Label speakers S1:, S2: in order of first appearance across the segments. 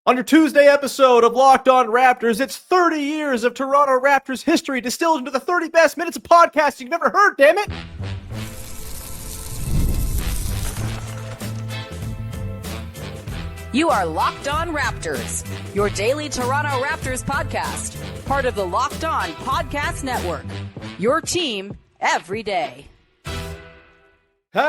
S1: On your Tuesday episode of Locked On Raptors, it's 30 years of Toronto Raptors history distilled into the 30 best minutes of podcasting you've ever heard, damn it!
S2: You are Locked On Raptors, your daily Toronto Raptors podcast, part of the Locked On Podcast Network, your team every day.
S1: Hey,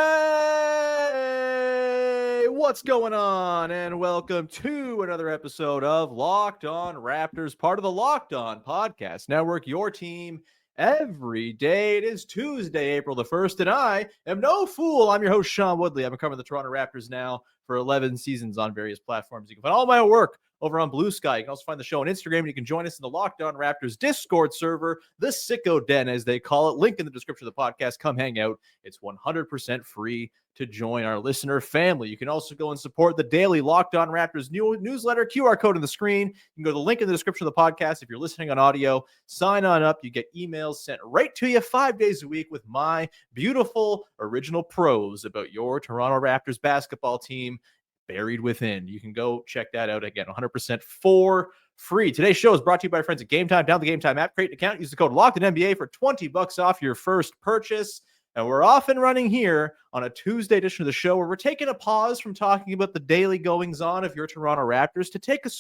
S1: what's going on? And welcome to another episode of Locked On Raptors, part of the Locked On Podcast Network, your team every day. It is Tuesday, April the 1st, and I am no fool. I'm your host, Sean Woodley. I've been covering the Toronto Raptors now for 11 seasons on various platforms. You can find all my work over on Blue Sky. You can also find the show on Instagram, and you can join us in the Locked On Raptors Discord server, the Sicko Den, as they call it. Link in the description of the podcast. Come hang out. It's 100% free to join our listener family. You can also go and support the daily Locked On Raptors newsletter, QR code on the screen. You can go to the link in the description of the podcast. If you're listening on audio, sign on up. You get emails sent right to you 5 days a week with my beautiful original prose about your Toronto Raptors basketball team buried within. You can go check that out again, 100% for free. Today's show is brought to you by our friends at Game Time. Download the Game Time app, create an account, use the code LOCKEDONNBA for $20 off your first purchase. And we're off and running here on a Tuesday edition of the show where we're taking a pause from talking about the daily goings-on of your Toronto Raptors to take a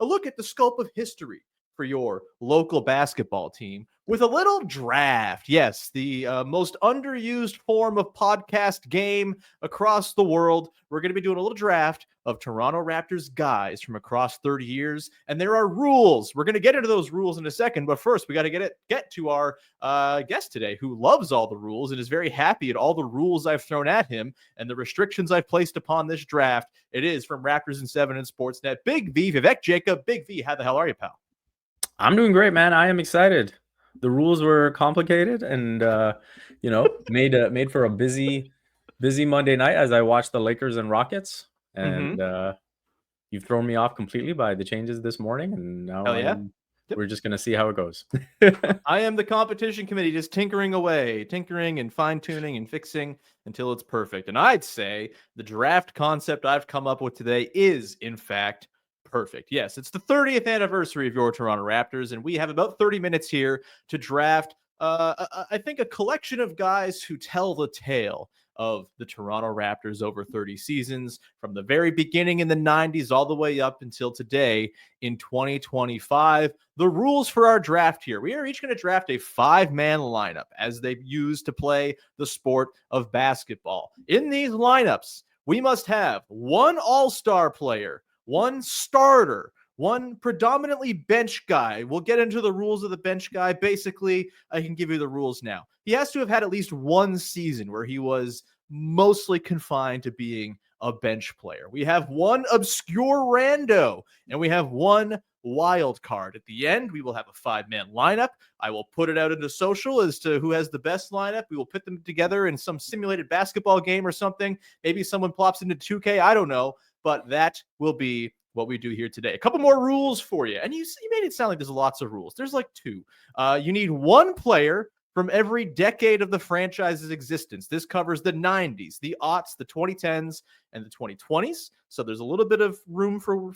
S1: look at the scope of history for your local basketball team with a little draft. Yes, the most underused form of podcast game across the world. We're going to be doing a little draft of Toronto Raptors guys from across 30 years, and there are rules. We're going to get into those rules in a second, but first we got to get to our guest today, who loves all the rules and is very happy at all the rules I've thrown at him and the restrictions I've placed upon this draft. It is from Raptors in 7 and Sportsnet, Big V, Vivek Jacob. Big V, how the hell are you, pal?
S3: I'm doing great, man. I am excited. The rules were complicated and, made for a busy Monday night as I watched the Lakers and Rockets. And you've thrown me off completely by the changes this morning. And now we're just going to see how it goes.
S1: I am the competition committee, just tinkering and fine-tuning and fixing until it's perfect. And I'd say the draft concept I've come up with today is, in fact, perfect. Yes, it's the 30th anniversary of your Toronto Raptors, and we have about 30 minutes here to draft, I think, a collection of guys who tell the tale of the Toronto Raptors over 30 seasons, from the very beginning in the 90s all the way up until today in 2025. The rules for our draft here: we are each going to draft a 5-man lineup as they use to play the sport of basketball. In these lineups, we must have one all-star player, one starter, one predominantly bench guy. We'll get into the rules of the bench guy. Basically, I can give you the rules now. He has to have had at least one season where he was mostly confined to being a bench player. We have one obscure rando, and we have one wild card. At the end, we will have a 5-man lineup. I will put it out into social as to who has the best lineup. We will put them together in some simulated basketball game or something. Maybe someone plops into 2K. I don't know. But that will be what we do here today. A couple more rules for you. And you made it sound like there's lots of rules. There's like 2. You need one player from every decade of the franchise's existence. This covers the 90s, the aughts, the 2010s, and the 2020s. So there's a little bit of room for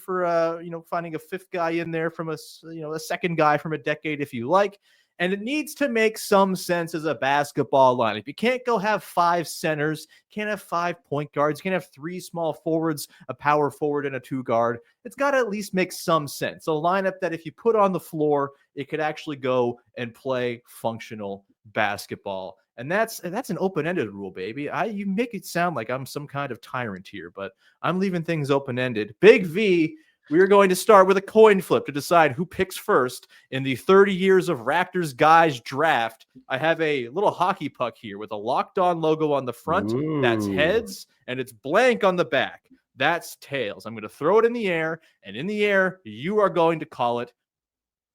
S1: finding a 5th guy in there from a second guy from a decade if you like. And it needs to make some sense as a basketball lineup. You can't go have 5 centers, can't have 5 point guards, you can't have 3 small forwards, a power forward, and a 2 guard. It's got to at least make some sense. A lineup that if you put on the floor, it could actually go and play functional basketball. And that's an open-ended rule, baby. You make it sound like I'm some kind of tyrant here, but I'm leaving things open-ended. Big V, we are going to start with a coin flip to decide who picks first in the 30 years of Raptors guys draft. I have a little hockey puck here with a Locked On logo on the front. Ooh. That's heads, and it's blank on the back. That's tails. I'm going to throw it in the air, and in the air, you are going to call it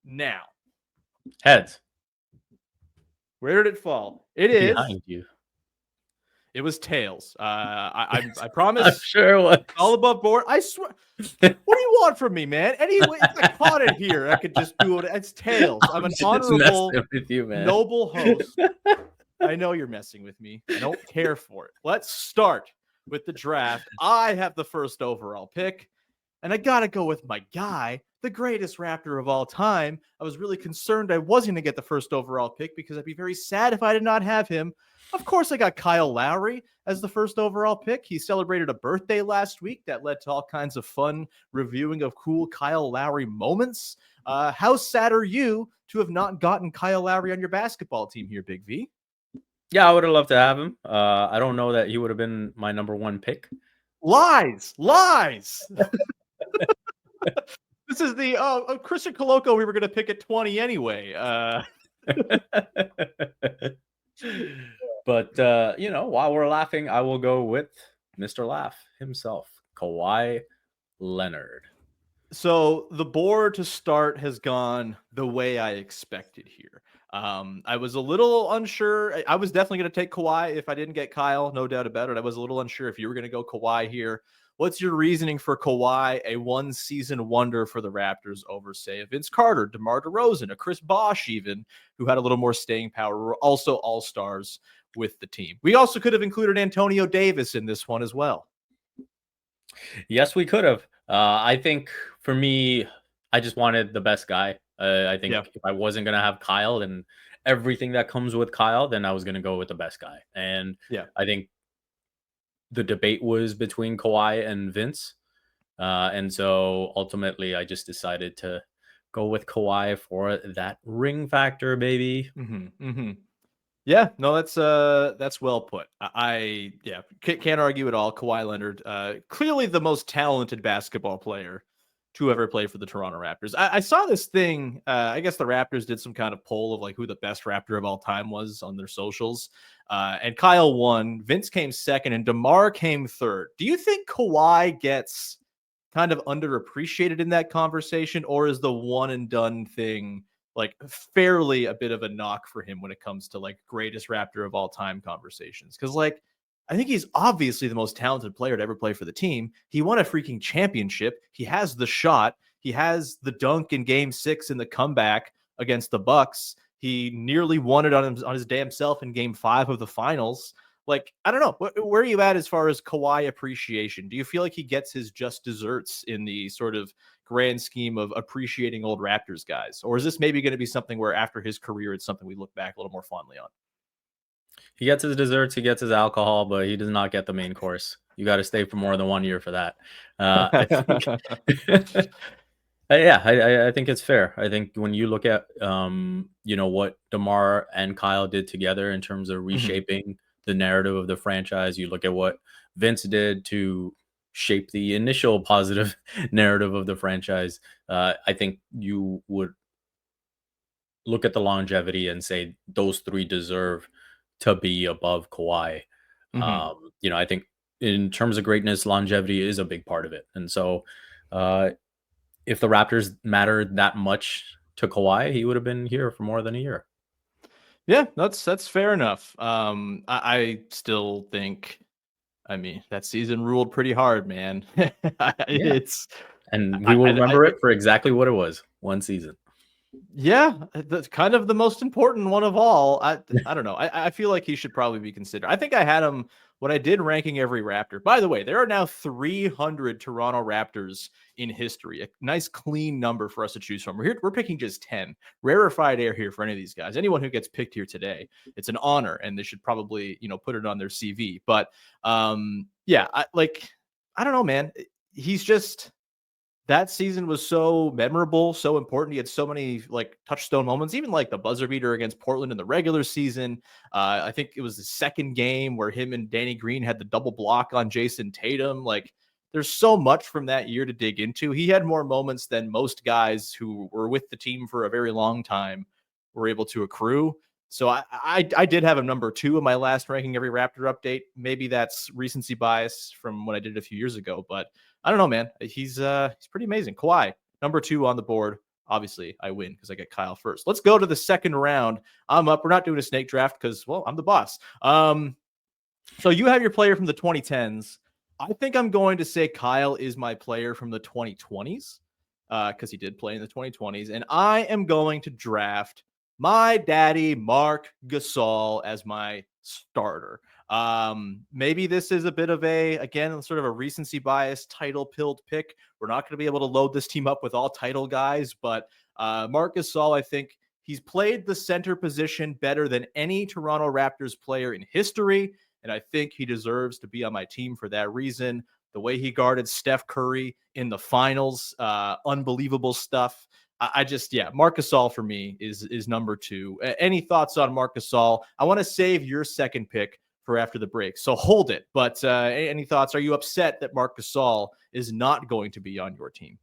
S1: now.
S3: Heads.
S1: Where did it fall? It is
S3: behind you.
S1: It was tails. I promise.
S3: I'm sure it was.
S1: All above board. I swear. What do you want from me, man? Anyway, I caught it here. I could just do it. It's tails. I'm an honorable, noble host. I know you're messing with me. I don't care for it. Let's start with the draft. I have the first overall pick. And I got to go with my guy, the greatest Raptor of all time. I was really concerned I wasn't going to get the first overall pick because I'd be very sad if I did not have him. Of course, I got Kyle Lowry as the first overall pick. He celebrated a birthday last week that led to all kinds of fun reviewing of cool Kyle Lowry moments. How sad are you to have not gotten Kyle Lowry on your basketball team here, Big V?
S3: Yeah, I would have loved to have him. I don't know that he would have been my number one pick.
S1: Lies. This is the Christian Coloco we were going to pick at 20 anyway.
S3: But, while we're laughing, I will go with Mr. Laugh himself, Kawhi Leonard.
S1: So the board to start has gone the way I expected here. I was a little unsure. I was definitely going to take Kawhi if I didn't get Kyle, no doubt about it. I was a little unsure if you were going to go Kawhi here. What's your reasoning for Kawhi, a one-season wonder for the Raptors over, say, a Vince Carter, DeMar DeRozan, a Chris Bosh even, who had a little more staying power, were also all-stars with the team. We also could have included Antonio Davis in this one as well.
S3: Yes, we could have. I think for me, I just wanted the best guy. I think if I wasn't going to have Kyle and everything that comes with Kyle, then I was going to go with the best guy. And I think the debate was between Kawhi and Vince. And so ultimately, I just decided to go with Kawhi for that ring factor, baby.
S1: Yeah, no, that's well put. I can't argue at all. Kawhi Leonard, clearly the most talented basketball player to ever play for the Toronto Raptors. I saw this thing. I guess the Raptors did some kind of poll of like who the best Raptor of all time was on their socials. And Kyle won. Vince came second, and DeMar came third. Do you think Kawhi gets kind of underappreciated in that conversation, or is the one and done thing like fairly a bit of a knock for him when it comes to like greatest Raptor of all time conversations? Because like I think he's obviously the most talented player to ever play for the team. He won a freaking championship. He has the shot. He has the dunk in Game 6 in the comeback against the Bucks. He nearly won it on his damn self in Game 5 of the finals. Like, I don't know. Where are you at as far as Kawhi appreciation? Do you feel like he gets his just desserts in the sort of grand scheme of appreciating old Raptors guys? Or is this maybe going to be something where after his career, it's something we look back a little more fondly on?
S3: He gets his desserts, he gets his alcohol, but he does not get the main course. You got to stay for more than 1 year for that. I think, I think it's fair. I think when you look at, what DeMar and Kyle did together in terms of reshaping the narrative of the franchise, you look at what Vince did to shape the initial positive narrative of the franchise. I think you would look at the longevity and say those three deserve to be above Kawhi. I think in terms of greatness, longevity is a big part of it. And so if the Raptors mattered that much to Kawhi, he would have been here for more than a year.
S1: Yeah, that's fair enough. I still think, I mean, that season ruled pretty hard, man.
S3: And we will remember it for exactly what it was, one season.
S1: Yeah, that's kind of the most important one of all. I don't know. I feel like he should probably be considered. I think I had him when I did ranking every Raptor. By the way, there are now 300 Toronto Raptors in history. A nice clean number for us to choose from. We're picking just 10. Rarefied air here for any of these guys. Anyone who gets picked here today, it's an honor, and they should probably put it on their CV. But I don't know, man. He's just. That season was so memorable, so important. He had so many like touchstone moments, even like the buzzer beater against Portland in the regular season. I think it was the second game where him and Danny Green had the double block on Jason Tatum. Like there's so much from that year to dig into. He had more moments than most guys who were with the team for a very long time were able to accrue. So I did have him number 2 in my last ranking every Raptor update. Maybe that's recency bias from when I did it a few years ago, but I don't know, man. He's pretty amazing. Kawhi, number 2 on the board. Obviously, I win because I get Kyle first. Let's go to the second round. I'm up. We're not doing a snake draft because, well, I'm the boss. So you have your player from the 2010s. I think I'm going to say Kyle is my player from the 2020s because he did play in the 2020s. And I am going to draft my daddy, Marc Gasol, as my starter. Maybe this is a bit of again, sort of a recency bias title pilled pick. We're not going to be able to load this team up with all title guys, but Marc Gasol, I think he's played the center position better than any Toronto Raptors player in history. And I think he deserves to be on my team for that reason. The way he guarded Steph Curry in the finals, unbelievable stuff. Marc Gasol for me is number 2. Any thoughts on Marc Gasol? I want to save your second pick for after the break, so hold it. But any thoughts? Are you upset that Marc Gasol is not going to be on your team?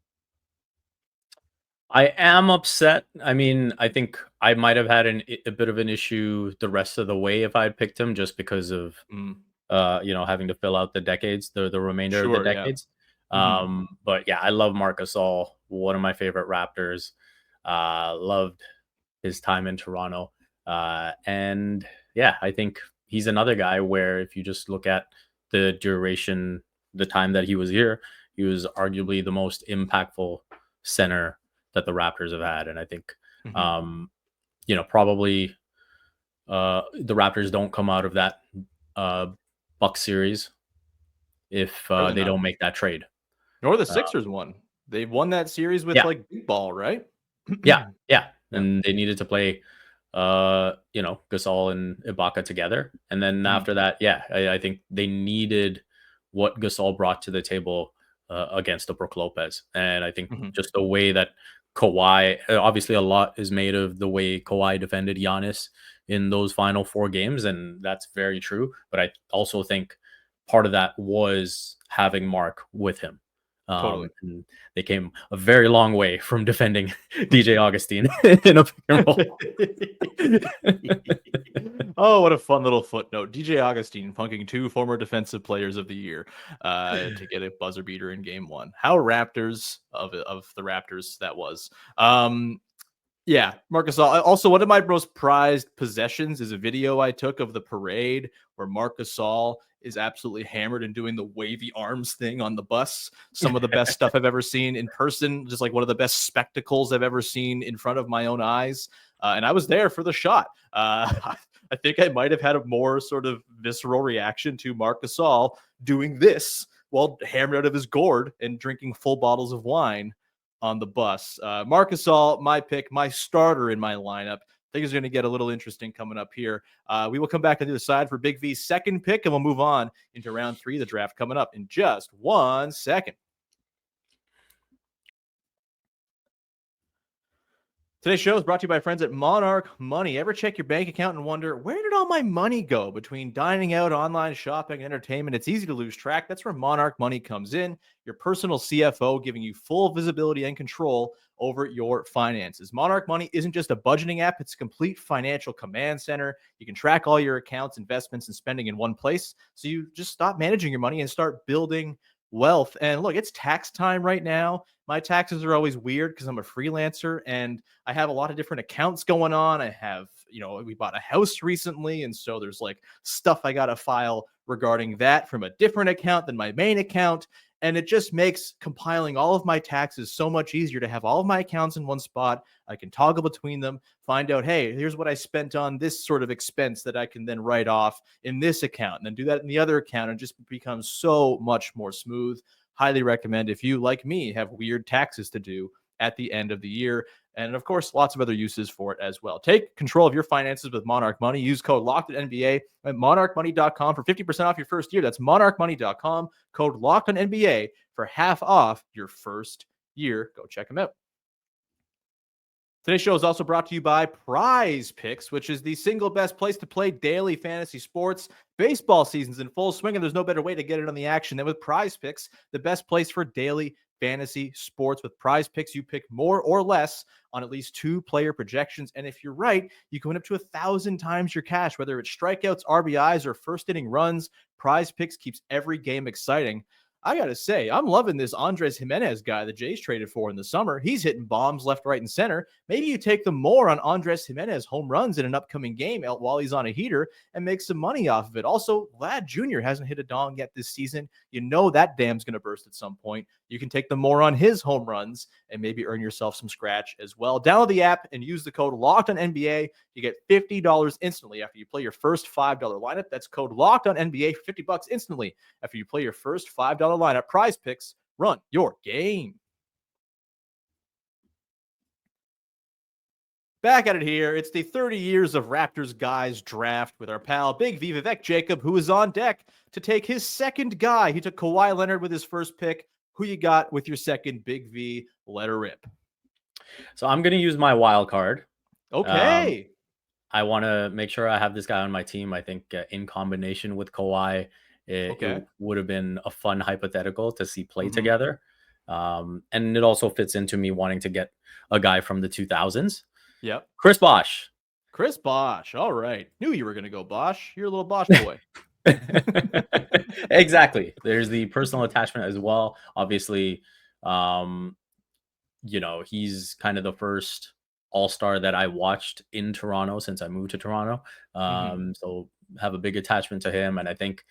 S3: I am upset. I mean, I think I might have had a bit of an issue the rest of the way if I had picked him, just because of having to fill out the decades, the remainder of the decades.
S1: Yeah.
S3: But yeah, I love Marc Gasol, one of my favorite Raptors. Loved his time in Toronto. And yeah, I think he's another guy where if you just look at the duration, the time that he was here, he was arguably the most impactful center that the Raptors have had. And I think, probably the Raptors don't come out of that Bucks series if they don't make that trade.
S1: Nor the Sixers won. They won that series with like big ball, right?
S3: Yeah. And they needed to play, Gasol and Ibaka together. And then after that, I think they needed what Gasol brought to the table against the Brook Lopez. And I think just the way that Kawhi, obviously a lot is made of the way Kawhi defended Giannis in those final 4 games. And that's very true. But I also think part of that was having Marc with him.
S1: Totally.
S3: And they came a very long way from defending DJ Augustine in a pick and roll.
S1: Oh, what a fun little footnote. DJ Augustine punking 2 former defensive players of the year to get a buzzer beater in game 1. How Raptors of the Raptors that was. Yeah, Marc Gasol. Also, one of my most prized possessions is a video I took of the parade where Marc Gasol is absolutely hammered and doing the wavy arms thing on the bus. Some of the best stuff I've ever seen in person, just like one of the best spectacles I've ever seen in front of my own eyes. And I was there for the shot. I think I might have had a more sort of visceral reaction to Marc Gasol doing this while hammered out of his gourd and drinking full bottles of wine on the bus. Marc Gasol, my pick, my starter in my lineup. I think it's going to get a little interesting coming up here. We will come back on the other side for Big V's second pick, and we'll move on into round 3 of the draft coming up in just 1 second. Today's show is brought to you by friends at Monarch Money. Ever check your bank account and wonder, where did all my money go? Between dining out, online shopping, and entertainment, it's easy to lose track. That's where Monarch Money comes in, your personal CFO, giving you full visibility and control over your finances. Monarch Money isn't just a budgeting app, it's a complete financial command center. You can track all your accounts, investments, and spending in one place, so you just stop managing your money and start building wealth. And look, it's tax time right now. My taxes are always weird because I'm a freelancer and I have a lot of different accounts going on. I have, we bought a house recently, and so there's like stuff I got to file regarding that from a different account than my main account. And it just makes compiling all of my taxes so much easier to have all of my accounts in one spot. I can toggle between them, find out, hey, here's what I spent on this sort of expense that I can then write off in this account, and then do that in the other account, and just becomes so much more smooth. Highly recommend if you, like me, have weird taxes to do at the end of the year. And of course, lots of other uses for it as well. Take control of your finances with Monarch Money. Use code LOCKEDONNBA at monarchmoney.com for 50% off your first year. That's monarchmoney.com. Code LOCKEDONNBA for half off your first year. Go check them out. Today's show is also brought to you by Prize Picks, which is the single best place to play daily fantasy sports. Baseball season's in full swing, and there's no better way to get in on the action than with Prize Picks, the best place for daily fantasy sports. With Prize Picks, you pick more or less on at least 2 player projections, and if you're right, you can win up to 1,000 times your cash, whether it's strikeouts, RBIs, or first inning runs. Prize Picks keeps every game exciting. I got to say, I'm loving this Andres Jimenez guy the Jays traded for in the summer. He's hitting bombs left, right, and center. Maybe you take them more on Andres Jimenez home runs in an upcoming game while he's on a heater and make some money off of it. Also, Vlad Jr. hasn't hit a dong yet this season. You know that dam's going to burst at some point. you can take the more on his home runs and maybe earn yourself some scratch as well. Download the app and use the code LOCKEDONNBA. You get $50 instantly after you play your first $5 lineup. That's code LOCKEDONNBA for $50 instantly after you play your first $5 lineup. Prize Picks, run your game. Back at it here. It's the 30 years of Raptors guys draft with our pal Big Vivek Jacob, who is on deck to take his second guy. He took Kawhi Leonard with his first pick. Who you got with your second, Big V? Let her rip.
S3: So I'm going to use my wild card.
S1: Okay.
S3: I want to make sure I have this guy on my team. I think in combination with Kawhi, it would have been a fun hypothetical to see play together. And it also fits into me wanting to get a guy from the 2000s.
S1: Yep.
S3: Chris Bosh.
S1: Chris Bosh. All right. Knew you were going to go Bosh. You're a little Bosh boy.
S3: Exactly. There's the personal attachment as well. Obviously, he's kind of the first All-Star that I watched in Toronto since I moved to Toronto. So have a big attachment to him. And I think,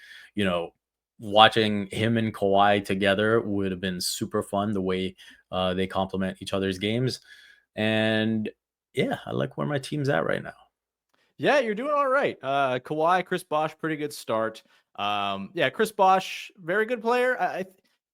S3: watching him and Kawhi together would have been super fun, the way they complement each other's games. And yeah, I like where my team's at right now.
S1: Yeah, you're doing all right. Kawhi, Chris Bosh, pretty good start. Chris Bosh, very good player.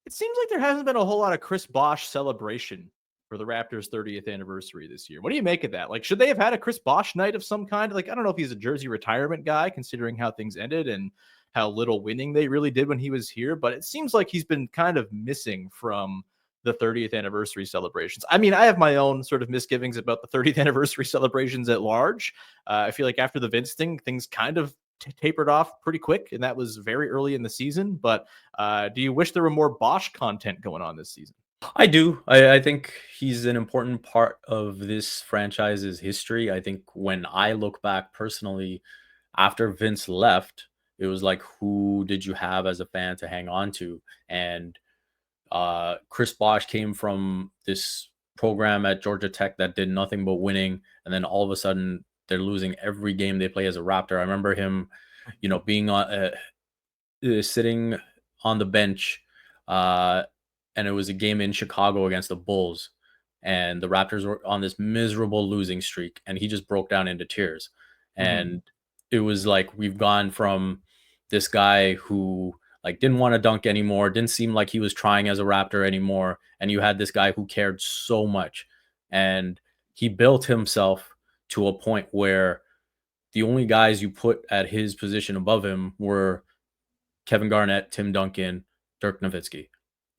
S1: It seems like there hasn't been a whole lot of Chris Bosh celebration for the Raptors' 30th anniversary this year. What do you make of that? Like, should they have had a Chris Bosh night of some kind? Like, I don't know if he's a jersey retirement guy, considering how things ended and how little winning they really did when he was here, but it seems like he's been kind of missing from the 30th anniversary celebrations. I mean, I have my own sort of misgivings about the 30th anniversary celebrations at large. I feel like after the Vince thing, things kind of tapered off pretty quick, and that was very early in the season. But do you wish there were more Bosh content going on this season?
S3: I do. I think he's an important part of this franchise's history. I think when I look back personally, after Vince left, it was like, who did you have as a fan to hang on to? And Chris Bosh came from this program at Georgia Tech that did nothing but winning, and then all of a sudden they're losing every game they play as a Raptor. I remember him, being on sitting on the bench, and it was a game in Chicago against the Bulls, and the Raptors were on this miserable losing streak, and he just broke down into tears. And it was like, we've gone from this guy who didn't want to dunk anymore, didn't seem like he was trying as a Raptor anymore, and you had this guy who cared so much, and he built himself to a point where the only guys you put at his position above him were Kevin Garnett, Tim Duncan, Dirk Nowitzki,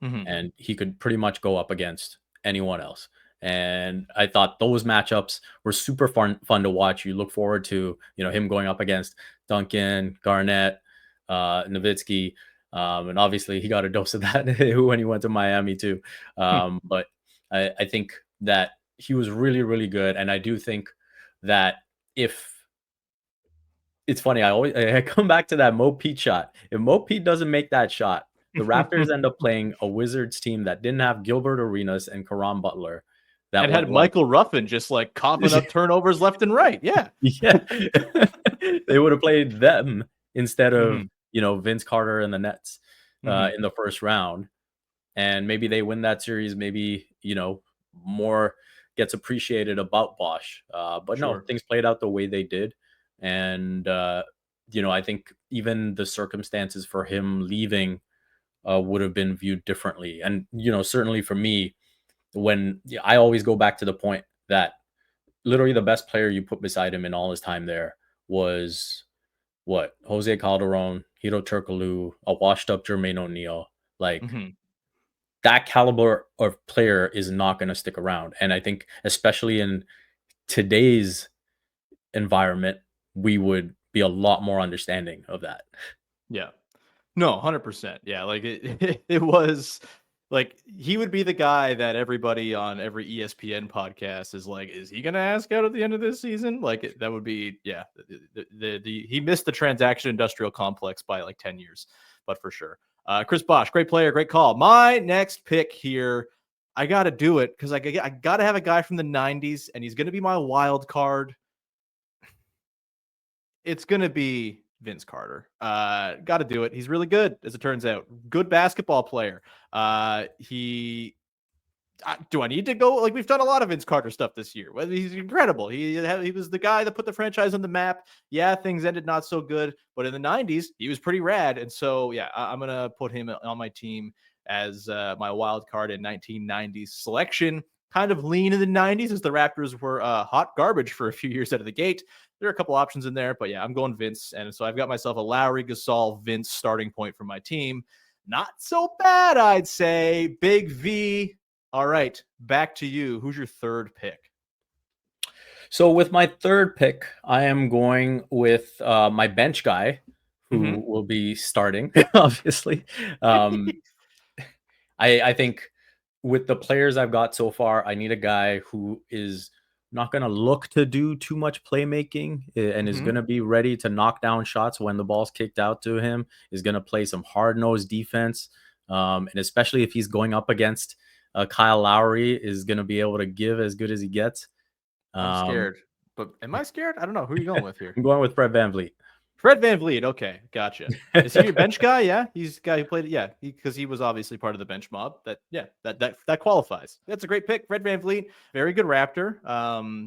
S3: and he could pretty much go up against anyone else. And I thought those matchups were super fun to watch. You look forward to him going up against Duncan, Garnett, Nowitzki. And obviously he got a dose of that when he went to Miami too. But I think that he was really, really good. And I do think that it's funny, I come back to that Mo Pete shot. If Mo Pete doesn't make that shot, the Raptors end up playing a Wizards team that didn't have Gilbert Arenas and Caron Butler. That
S1: had Michael Ruffin just coughing up turnovers left and right. Yeah.
S3: Yeah. They would have played them instead of, Vince Carter and the Nets in the first round. And maybe they win that series. Maybe, more gets appreciated about Bosh. But no, things played out the way they did. And, I think even the circumstances for him leaving would have been viewed differently. And, certainly for me, when I always go back to the point that literally the best player you put beside him in all his time there was Jose Calderon, Hito Turkoglu, a washed up Jermaine O'Neal. That caliber of player is not going to stick around. And I think especially in today's environment, we would be a lot more understanding of that.
S1: Yeah. No, 100%. Yeah. It was he would be the guy that everybody on every ESPN podcast is like, is he going to ask out at the end of this season? That would be, yeah. He missed the transaction industrial complex by 10 years, but for sure. Chris Bosh, great player, great call. My next pick here, I got to do it because I got to have a guy from the 90s, and he's going to be my wild card. It's going to be Vince Carter. Got to do it. He's really good, as it turns out. Good basketball player. Do I need to go? Like, we've done a lot of Vince Carter stuff this year. Well, he's incredible. He was the guy that put the franchise on the map. Yeah, things ended not so good, but in the 90s, he was pretty rad. And so, yeah, I'm going to put him on my team as my wild card in 1990s selection. Kind of lean in the 90s as the Raptors were hot garbage for a few years out of the gate. There are a couple options in there, but yeah, I'm going Vince. And so I've got myself a Lowry, Gasol, Vince starting point for my team. Not so bad, I'd say. Big V. All right, back to you. Who's your third pick?
S3: So with my third pick, I am going with my bench guy, who will be starting, obviously. I think with the players I've got so far, I need a guy who is not going to look to do too much playmaking and is going to be ready to knock down shots when the ball's kicked out to him, is going to play some hard-nosed defense. And especially if he's going up against Kyle Lowry, is going to be able to give as good as he gets.
S1: I'm scared. But am I scared? I don't know. Who are you going with here?
S3: I'm going with Fred VanVleet.
S1: Fred VanVleet. Okay, gotcha. Is he your bench guy? Yeah, he's the guy who played it. Yeah, because he was obviously part of the bench mob. That qualifies. That's a great pick. Fred VanVleet, very good Raptor.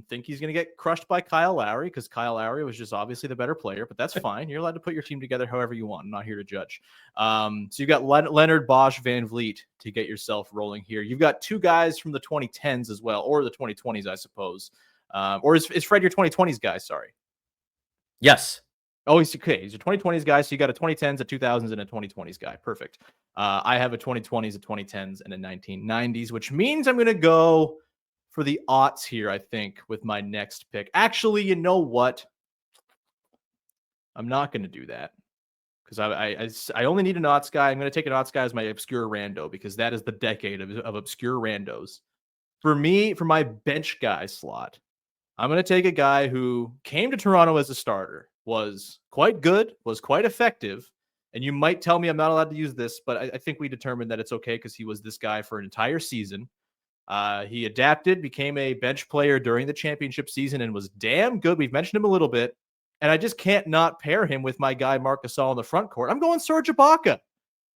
S1: Think he's going to get crushed by Kyle Lowry because Kyle Lowry was just obviously the better player, but that's fine. You're allowed to put your team together however you want. I'm not here to judge. So you've got Leonard, Bosch, VanVleet to get yourself rolling here. You've got two guys from the 2010s as well, or the 2020s, I suppose. Or is Fred your 2020s guy? Sorry.
S3: Yes.
S1: Oh, he's okay. He's a 2020s guy. So you got a 2010s, a 2000s, and a 2020s guy. Perfect. I have a 2020s, a 2010s, and a 1990s, which means I'm going to go for the aughts here, I think, with my next pick. Actually, you know what? I'm not going to do that because I only need an aughts guy. I'm going to take an aughts guy as my obscure rando because that is the decade of obscure randos. For me, for my bench guy slot, I'm going to take a guy who came to Toronto as a starter, was quite good, was quite effective. And you might tell me I'm not allowed to use this, but I think we determined that it's okay because he was this guy for an entire season. He adapted, became a bench player during the championship season, and was damn good. We've mentioned him a little bit. And I just can't not pair him with my guy, Marc Gasol, in the front court. I'm going Serge Ibaka.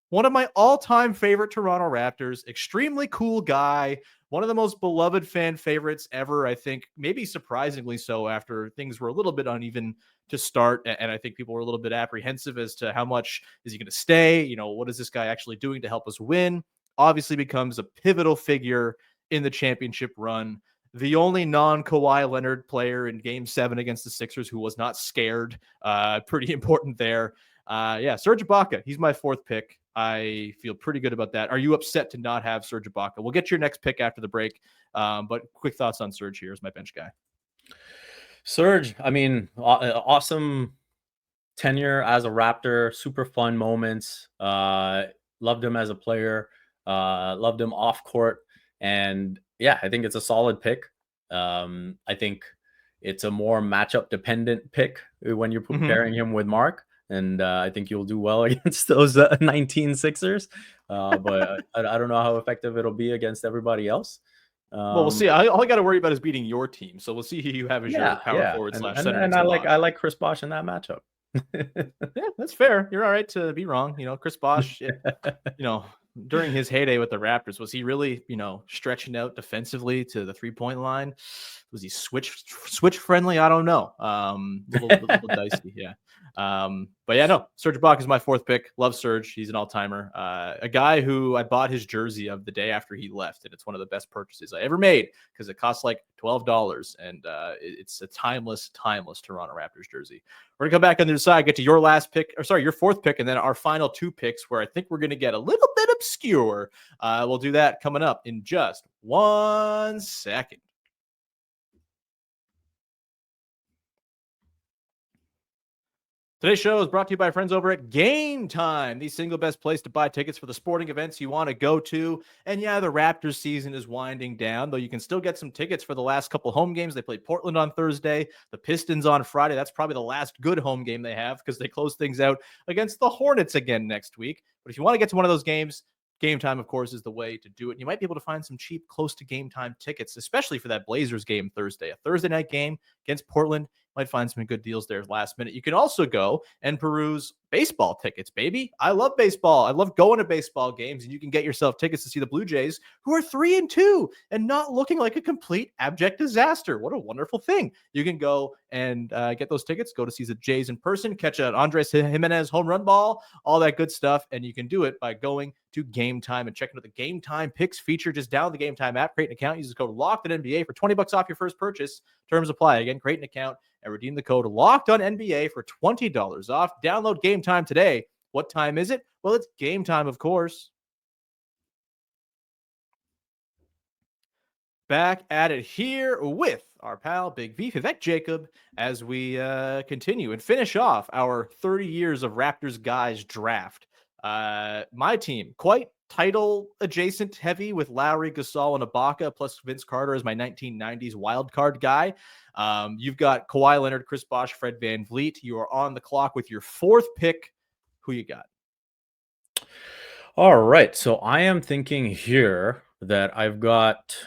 S1: One of my all-time favorite Toronto Raptors. Extremely cool guy. One of the most beloved fan favorites ever, I think, maybe surprisingly so after things were a little bit uneven to start. And I think people were a little bit apprehensive as to how much is he going to stay? You know, what is this guy actually doing to help us win? Obviously becomes a pivotal figure in the championship run. The only non-Kawhi Leonard player in Game 7 against the Sixers who was not scared. Pretty important there. Serge Ibaka. He's my fourth pick. I feel pretty good about that. Are you upset to not have Serge Ibaka? We'll get your next pick after the break. But quick thoughts on Serge here as my bench guy.
S3: Serge, I mean, awesome tenure as a Raptor, super fun moments. Loved him as a player, loved him off court. And yeah, I think it's a solid pick. I think it's a more matchup dependent pick when you're pairing him with Mark. And I think you'll do well against those 19 Sixers. But I don't know how effective it'll be against everybody else.
S1: Well, we'll see. All I got to worry about is beating your team. So we'll see who you have as your power forward / center.
S3: And I like Chris Bosh in that matchup.
S1: Yeah, that's fair. You're all right to be wrong. You know, Chris Bosh, during his heyday with the Raptors, was he really, stretching out defensively to the 3-point line? Was he switch friendly? I don't know. Little dicey, yeah. But yeah, no, Serge Ibaka is my fourth pick. Love Serge. He's an all-timer. A guy who I bought his jersey of the day after he left, and it's one of the best purchases I ever made because it costs like $12, and it's a timeless Toronto Raptors jersey. We're gonna come back on the other side, get to your your fourth pick, and then our final two picks, where I think we're gonna get a little bit obscure. We'll do that coming up in just 1 second. Today's show is brought to you by friends over at Game Time, the single best place to buy tickets for the sporting events you want to go to. And yeah, the Raptors season is winding down, though you can still get some tickets for the last couple home games. They play Portland on Thursday, the Pistons on Friday. That's probably the last good home game they have because they close things out against the Hornets again next week. But if you want to get to one of those games, Game Time, of course, is the way to do it. And you might be able to find some cheap, close to Game Time tickets, especially for that Blazers game Thursday, a Thursday night game against Portland Might find some good deals there last minute. You can also go and peruse baseball tickets, baby. I love baseball. I love going to baseball games, and you can get yourself tickets to see the Blue Jays, who are 3-2 and not looking like a complete abject disaster. What a wonderful thing. You can go and get those tickets, go to see the Jays in person, catch an Andres Jimenez home run ball, all that good stuff. And you can do it by going to Game Time and checking out the Game Time Picks feature. Just download the Game Time app, create an account, use the code LOCKEDONNBA for $20 off your first purchase. Terms apply. Again, create an account and redeem the code LOCKEDONNBA for $20 off. Download Game Time today. What time is it? Well, it's game time, of course. Back at it here with our pal Big V, Vivek Jacob, as we continue and finish off our 30 years of Raptors guys draft. My team, quite title adjacent heavy with Lowry, Gasol, and Ibaka, plus Vince Carter as my 1990s wild card guy. You've got Kawhi Leonard, Chris Bosh, Fred VanVleet. You are on the clock with your fourth pick. Who you got?
S3: All right. So I am thinking here that I've got,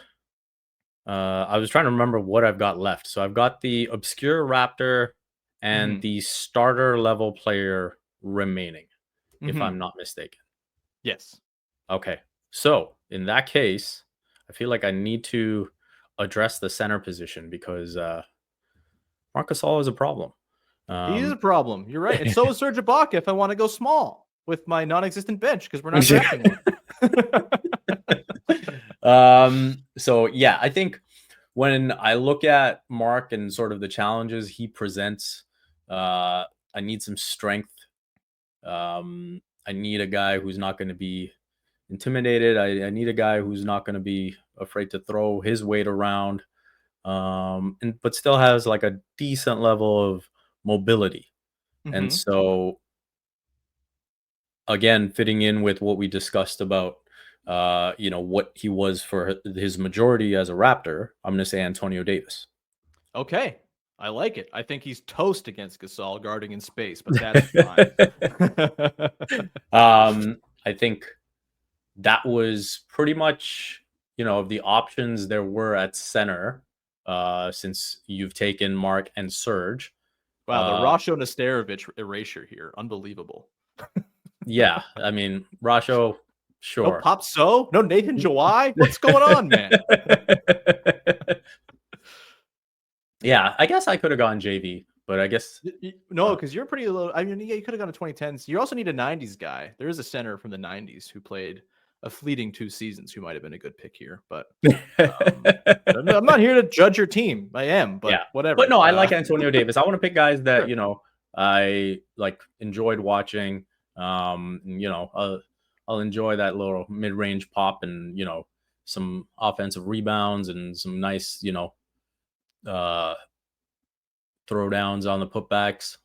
S3: I was trying to remember what I've got left. So I've got the obscure Raptor and the starter level player remaining, if I'm not mistaken.
S1: Yes.
S3: Okay. So in that case, I feel like I need to address the center position because Marc Gasol is a problem.
S1: He is a problem. You're right. And so is Serge Ibaka if I want to go small with my non-existent bench because we're not drafting one.
S3: So yeah, I think when I look at Mark and sort of the challenges he presents, I need some strength. I need a guy who's not going to be intimidated. I need a guy who's not going to be afraid to throw his weight around, but still has like a decent level of mobility. And so again, fitting in with what we discussed about what he was for his majority as a Raptor, I'm going to say Antonio Davis.
S1: Okay. I like it. I think he's toast against Gasol guarding in space, but that's fine.
S3: I think that was pretty much, of the options there were at center, since you've taken Mark and Serge.
S1: Wow, the Rasho Nesterovic erasure here. Unbelievable.
S3: Yeah, I mean, Rasho, sure.
S1: No Pop So? No Nathan Jawai? What's going on, man?
S3: Yeah, I guess I could have gone JV, but I guess...
S1: No, because you're pretty low. I mean, yeah, you could have gone to 2010s. You also need a 90s guy. There is a center from the 90s who played a fleeting 2 seasons who might have been a good pick here. But I'm not here to judge your team. I am, but whatever.
S3: But no, I like Antonio Davis. I want to pick guys that, I like enjoyed watching. I'll enjoy that little mid-range pop and, some offensive rebounds and some nice, throwdowns on the putbacks.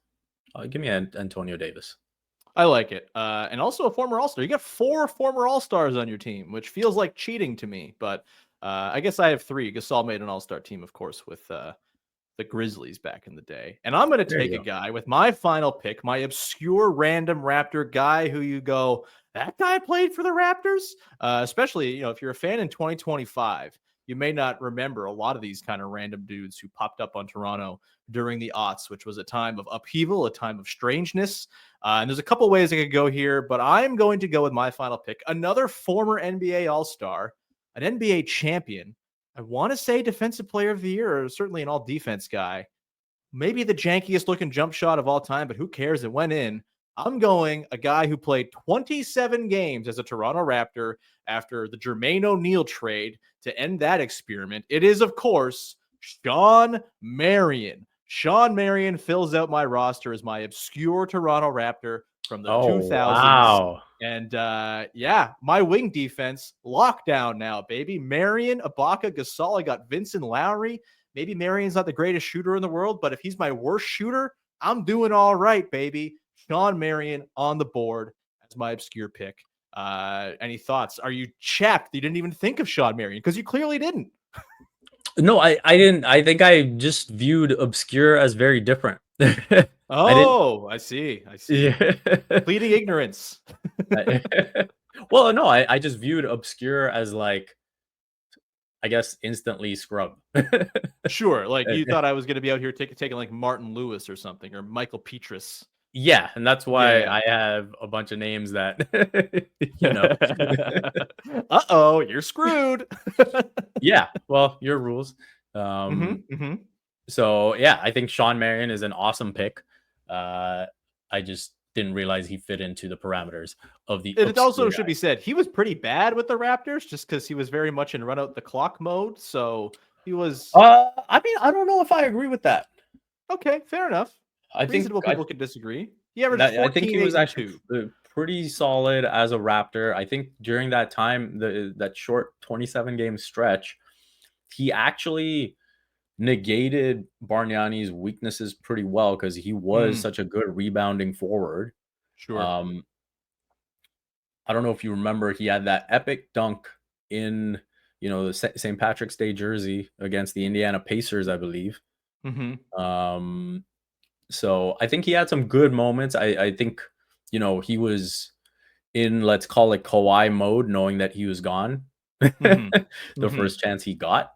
S3: Give me Antonio Davis.
S1: I like it. And also a former All-Star. You got 4 former All-Stars on your team, which feels like cheating to me. But I guess I have 3. Gasol made an All-Star team, of course, with the Grizzlies back in the day. And I'm going to take a guy with my final pick, my obscure random Raptor guy who you go, that guy played for the Raptors? Especially, if you're a fan in 2025, you may not remember a lot of these kind of random dudes who popped up on Toronto during the aughts, which was a time of upheaval, a time of strangeness. And there's a couple ways I could go here, but I'm going to go with my final pick. Another former NBA All-Star, an NBA champion. I want to say defensive player of the year, or certainly an all-defense guy. Maybe the jankiest looking jump shot of all time, but who cares? It went in. I'm going a guy who played 27 games as a Toronto Raptor after the Jermaine O'Neal trade to end that experiment. It is, of course, Sean Marion. Sean Marion fills out my roster as my obscure Toronto Raptor from the 2000s.
S3: Wow.
S1: And my wing defense lockdown now, baby. Marion, Ibaka, Gasol. I got Vincent Lowry. Maybe Marion's not the greatest shooter in the world, but if he's my worst shooter, I'm doing all right, baby. Sean Marion on the board as my obscure pick. Any thoughts? Are you chapped? You didn't even think of Sean Marion because you clearly didn't.
S3: No, I didn't. I think I just viewed obscure as very different.
S1: I see.
S3: Yeah.
S1: Pleading ignorance.
S3: Well, no, I just viewed obscure as like I guess, instantly scrub.
S1: Sure, like you thought I was going to be out here taking like Martin Lewis or something, or Michael Petrus.
S3: Yeah, and that's why
S1: Yeah.
S3: I have a bunch of names that,
S1: Uh-oh, you're screwed.
S3: Yeah, well, your rules.
S1: Mm-hmm.
S3: So yeah, I think Sean Marion is an awesome pick. I just didn't realize he fit into the parameters of the
S1: It also
S3: obscure
S1: should
S3: guy.
S1: be said he was pretty bad with the Raptors, just because he was very much in run out the clock mode. So he was
S3: I mean, I don't know if I agree with that.
S1: okay. Fair enough.
S3: I think
S1: Reasonable people could disagree. He averaged
S3: I think
S1: 14,
S3: he
S1: 8,
S3: was
S1: and
S3: actually
S1: 2.
S3: pretty solid as a Raptor. I think during that time, that short 27 game stretch, he actually negated Bargnani's weaknesses pretty well because he was such a good rebounding forward.
S1: Sure.
S3: I don't know if you remember, he had that epic dunk in the St. Patrick's Day jersey against the Indiana Pacers, I believe.
S1: Mm-hmm.
S3: So I think he had some good moments. I think he was in, let's call it, Kawhi mode, knowing that he was gone
S1: Mm-hmm.
S3: the first chance he got.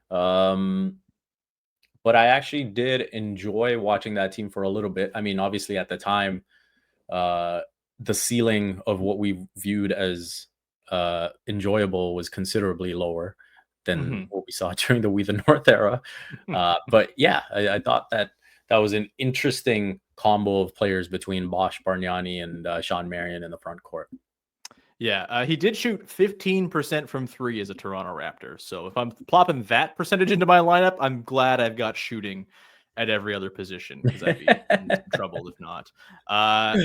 S3: But I actually did enjoy watching that team for a little bit. I mean, obviously at the time, the ceiling of what we viewed as enjoyable was considerably lower than what we saw during the We the North era. But yeah, I thought that was an interesting combo of players between Bosh Bargnani and Sean Marion in the front court.
S1: Yeah, he did shoot 15% from 3 as a Toronto Raptor. So if I'm plopping that percentage into my lineup, I'm glad I've got shooting at every other position, because I'd be in some trouble if not.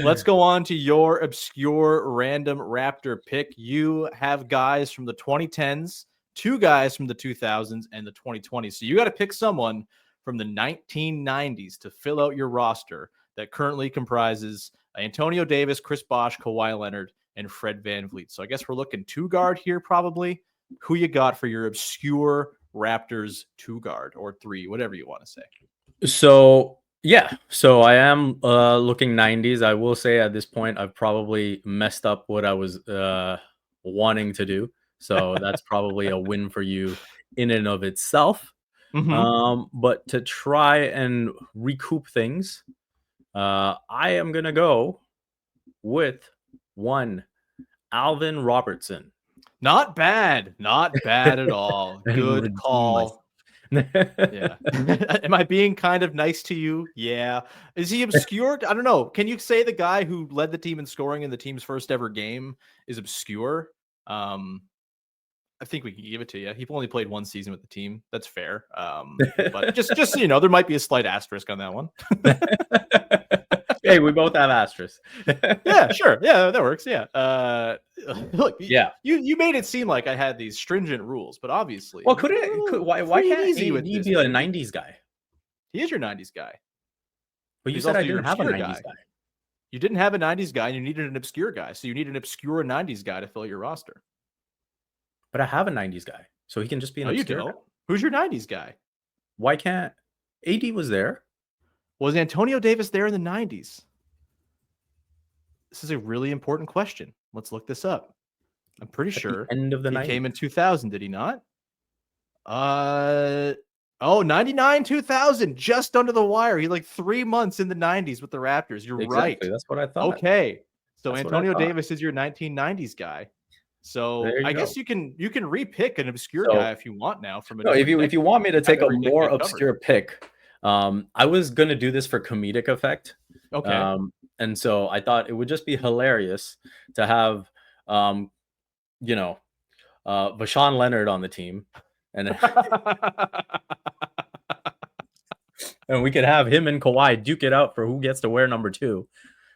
S1: Let's go on to your obscure random Raptor pick. You have guys from the 2010s, 2 guys from the 2000s, and the 2020s. So you got to pick someone from the 1990s to fill out your roster that currently comprises Antonio Davis, Chris Bosh, Kawhi Leonard, and Fred VanVleet. So I guess we're looking 2 guard here probably. Who you got for your obscure Raptors 2 guard or 3, whatever you want to say?
S3: So yeah, so I am looking 90s. I will say at this point I've probably messed up what I was wanting to do. So that's probably a win for you in and of itself. But to try and recoup things, I am gonna go with one Alvin Robertson.
S1: Not bad at all. Good call. Yeah. Am I being kind of nice to you? Yeah. Is he obscure? I don't know. Can you say the guy who led the team in scoring in the team's first ever game is obscure? I think we can give it to you. He only played 1 season with the team. That's fair. But just so you know, there might be a slight asterisk on that one.
S3: Hey, we both have asterisks.
S1: Yeah, sure. Yeah, that works. Yeah. Look,
S3: yeah.
S1: You made it seem like I had these stringent rules, but obviously,
S3: well, why can't he be a 90s guy?
S1: He is your 90s guy.
S3: But you said I didn't have a 90s guy.
S1: You didn't have a 90s guy, and you needed an obscure guy. So you need an obscure 90s guy to fill your roster.
S3: But I have a 90s guy, so he can just be an obscure guy.
S1: Who's your 90s guy?
S3: Why can't AD was there?
S1: Was Antonio Davis there in the 90s? This is a really important question. Let's look this up. I'm pretty sure
S3: end of the
S1: he
S3: 90s.
S1: Came in 2000, did he not? 99, 2000, just under the wire. He like 3 months in the 90s with the Raptors. You're right.
S3: That's what I thought.
S1: Okay. So Antonio Davis is your 1990s guy. So I guess you can repick an obscure guy if you want now from
S3: if you want me to take a more obscure pick, I was gonna do this for comedic effect.
S1: Okay.
S3: And so I thought it would just be hilarious to have Vashawn Leonard on the team, and and we could have him and Kawhi duke it out for who gets to wear number 2.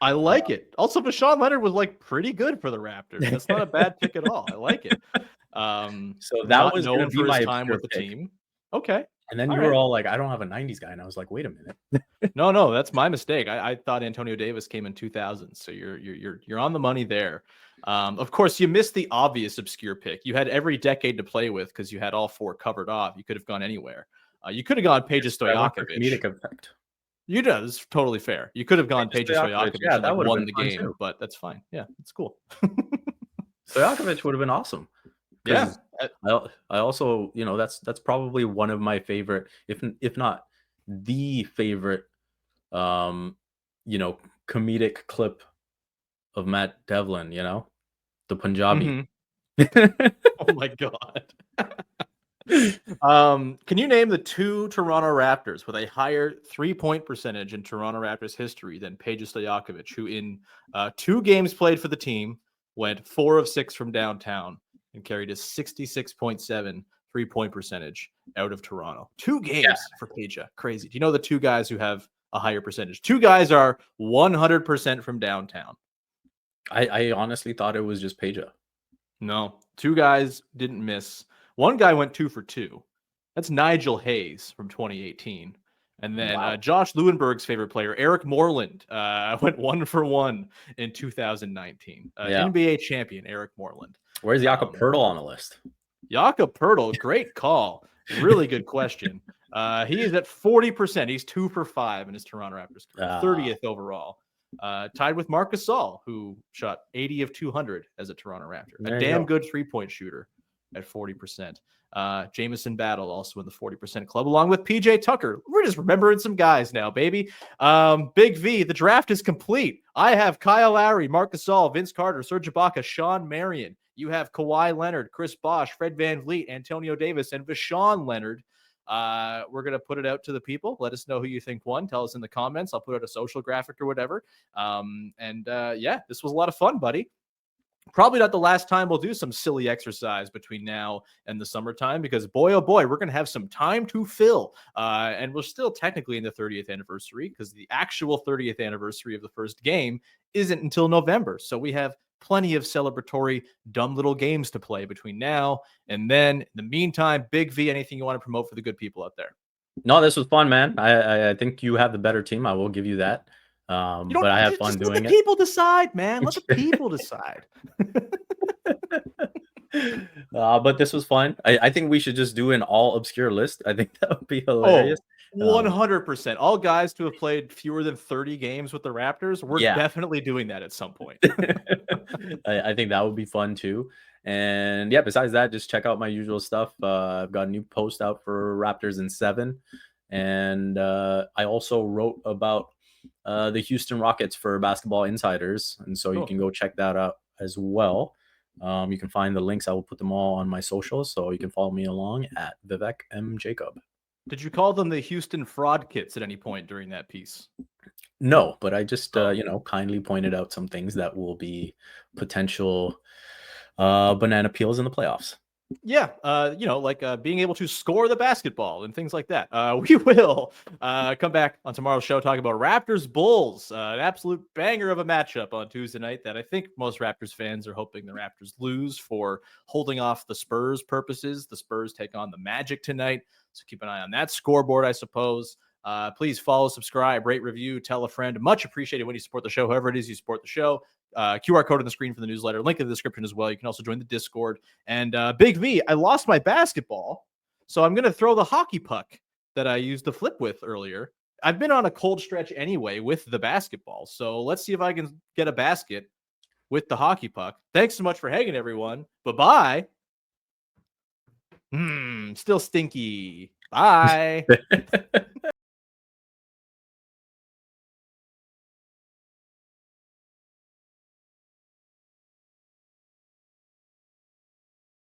S1: I like it. Also, Vashawn Leonard was like pretty good for the Raptors. That's not a bad pick at all. I like it.
S3: So that was known for my time with the team.
S1: Okay.
S3: And then you were all like, I don't have a 90s guy. And I was like, wait a minute.
S1: No, that's my mistake. I thought Antonio Davis came in 2000. So you're on the money there. Of course, you missed the obvious obscure pick. You had every decade to play with because you had all 4 covered off. You could have gone anywhere. You could have gone Peja Stojakovic.
S3: Comedic effect.
S1: You know, it's totally fair. You could have gone Peja Stojakovic. Yeah, that would have won the game, but that's fine. Yeah, it's cool.
S3: Stojakovic would have been awesome.
S1: Yeah.
S3: I also, that's probably one of my favorite, if not the favorite, um, comedic clip of Matt Devlin, the Punjabi.
S1: Mhm. Oh my God. Can you name the 2 Toronto Raptors with a higher 3-point percentage in Toronto Raptors history than Peja Stojakovic, who in 2 games played for the team went 4 of 6 from downtown and carried a 66.7 3-point percentage out of Toronto? 2 games for Peja. Crazy. Do you know the 2 guys who have a higher percentage? 2 guys are 100% from downtown.
S3: I honestly thought it was just Peja.
S1: No, 2 guys didn't miss. One guy went 2 for 2. That's Nigel Hayes from 2018. And then
S3: Wow.
S1: Josh Lewenberg's favorite player, Eric Moreland, went 1 for 1 in 2019.
S3: Yeah.
S1: NBA champion, Eric Moreland.
S3: Where's Jakob Poeltl on the list?
S1: Jakob Poeltl, great call. Really good question. He is at 40%. He's 2 for 5 in his Toronto Raptors career, 30th overall. Tied with Marc Gasol, who shot 80 of 200 as a Toronto Raptor. A damn good 3-point shooter at 40%. Jamison Battle also in the 40% club, along with PJ Tucker. We're just remembering some guys now, baby. Big V, the draft is complete. I have Kyle Lowry, Marc Gasol, Vince Carter, Serge Ibaka, Sean Marion. You have Kawhi Leonard, Chris Bosh, Fred VanVleet, Antonio Davis, and Vashawn Leonard. We're going to put it out to the people. Let us know who you think won. Tell us in the comments. I'll put out a social graphic or whatever. Yeah, this was a lot of fun, buddy. Probably not the last time we'll do some silly exercise between now and the summertime, because boy, oh boy, we're going to have some time to fill. And we're still technically in the 30th anniversary, because the actual 30th anniversary of the first game isn't until November. So we have plenty of celebratory, dumb little games to play between now and then. In the meantime, Big V, anything you want to promote for the good people out there?
S3: No, this was fun, man. I think you have the better team. I will give you that. But I had fun doing it.
S1: Let the people decide, man. Let the people decide.
S3: But this was fun. I think we should just do an all obscure list. I think that would be hilarious.
S1: 100%. All guys to have played fewer than 30 games with the Raptors. We're definitely doing that at some point.
S3: I think that would be fun too. And yeah, besides that, just check out my usual stuff. I've got a new post out for Raptors in 7. And I also wrote about the Houston Rockets for Basketball Insiders. And so you can go check that out as well. You can find the links. I will put them all on my socials, so you can follow me along at Vivek M. Jacob.
S1: Did you call them the Houston Fraud Kits at any point during that piece?
S3: No, but I just, kindly pointed out some things that will be potential banana peels in the playoffs.
S1: Yeah, like being able to score the basketball and things like that. We will come back on tomorrow's show talking about Raptors Bulls, an absolute banger of a matchup on Tuesday night that I think most Raptors fans are hoping the Raptors lose for holding off the Spurs purposes. The Spurs take on the Magic tonight, so keep an eye on that scoreboard, I suppose. Please follow, subscribe, rate, review, tell a friend. Much appreciated when you support the show, however it is you support the show. QR code on the screen for the newsletter, link in the description as well. You can also join the Discord. And Big V, I lost my basketball, so I'm going to throw the hockey puck that I used to flip with earlier. I've been on a cold stretch anyway with the basketball, so let's see if I can get a basket with the hockey puck. Thanks so much for hanging, everyone. Bye-bye. Still stinky. Bye.